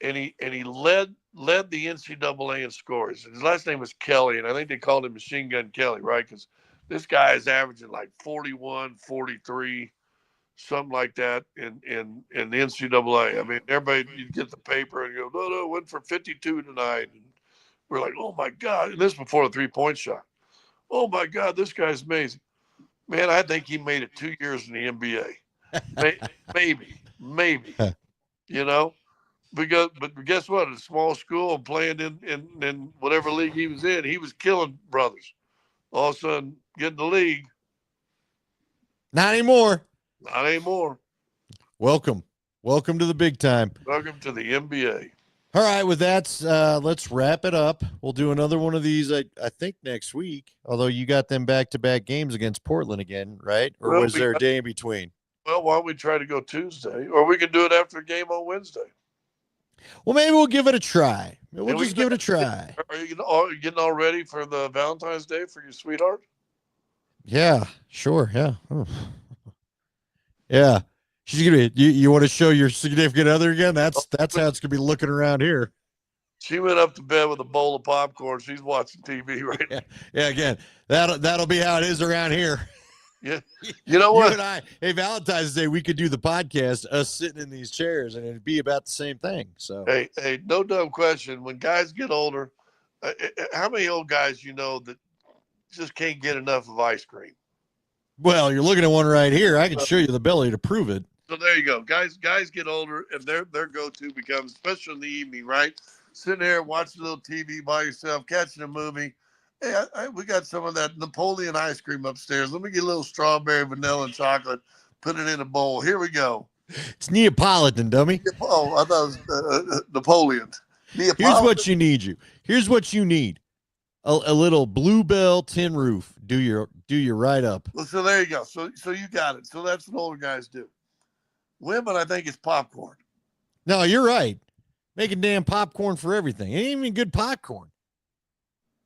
and he led the NCAA in scores. His last name was Kelly, and I think they called him Machine Gun Kelly, right? Because this guy is averaging like 41, 43, something like that in the NCAA. I mean, everybody, you get the paper and you go, no, went for 52 tonight. And we're like, oh my God. And this before the 3-point shot. Oh my God, this guy's amazing. Man, I think he made it 2 years in the NBA. Maybe, but guess what? A small school and playing in whatever league he was in, he was killing brothers. All of a sudden, getting the league. Not anymore. Not anymore. Welcome to the big time. Welcome to the NBA. All right, with that, let's wrap it up. We'll do another one of these, I think, next week. Although you got them back-to-back games against Portland again, right? Or was there a day in between? Well, why don't we try to go Tuesday? Or we can do it after the game on Wednesday. Well, maybe we'll give it a try. We'll just give it a try. Are you getting all ready for the Valentine's Day for your sweetheart? Yeah, sure. Yeah. Oh. Yeah. She's gonna be. You want to show your significant other again? That's how it's gonna be looking around here. She went up to bed with a bowl of popcorn. She's watching TV right now. Yeah. Again, that'll be how it is around here. Yeah. You know what? You and I, hey, Valentine's Day, we could do the podcast, us sitting in these chairs, and it'd be about the same thing. So hey, no dumb question. When guys get older, how many old guys that just can't get enough of ice cream? Well, you're looking at one right here. I can show you the belly to prove it. So there you go. Guys get older, and their go-to becomes, especially in the evening, right? Sitting there watching a little TV by yourself, catching a movie. Hey, we got some of that Napoleon ice cream upstairs. Let me get a little strawberry, vanilla, and chocolate. Put it in a bowl. Here we go. It's Neapolitan, dummy. Oh, I thought it was Napoleon. Here's what you need. Here's what you need. A little Bluebell tin roof. Do your right up. Well, so there you go. So you got it. So that's what older guys do. Women, I think it's popcorn. No, you're right. Making damn popcorn for everything. It ain't even good popcorn.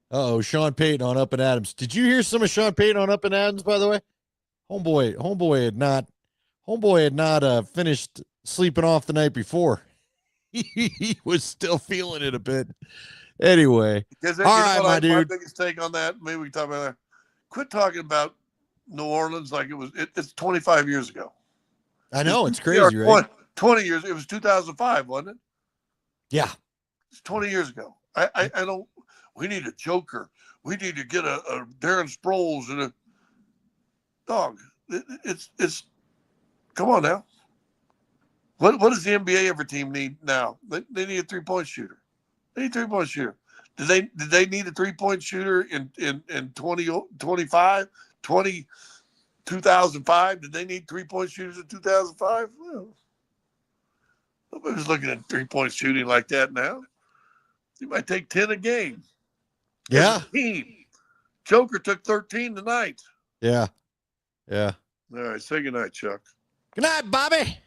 Uh-oh, Sean Payton on Up and Adams. Did you hear some of Sean Payton on Up and Adams, by the way? Homeboy had not finished sleeping off the night before. He was still feeling it a bit. Anyway. All right, my dude. My biggest take on that, maybe we can talk about that. Quit talking about New Orleans like it's 25 years ago. I know, it's crazy, right? 20 years. It was 2005, wasn't it? Yeah. It's 20 years ago. I don't. We need a joker. We need to get a Darren Sproles and a dog. It's. Come on now. What does the NBA every team need now? They need a 3-point shooter. They need a 3-point shooter. Did they need a 3-point shooter in 2025? 2005? Did they need 3-point shooters in 2005? Well, nobody's looking at 3-point shooting like that now. You might take 10 a game. Yeah. As a team. Joker took 13 tonight. Yeah. Yeah. All right, say goodnight, Chuck. Good night, Bobby.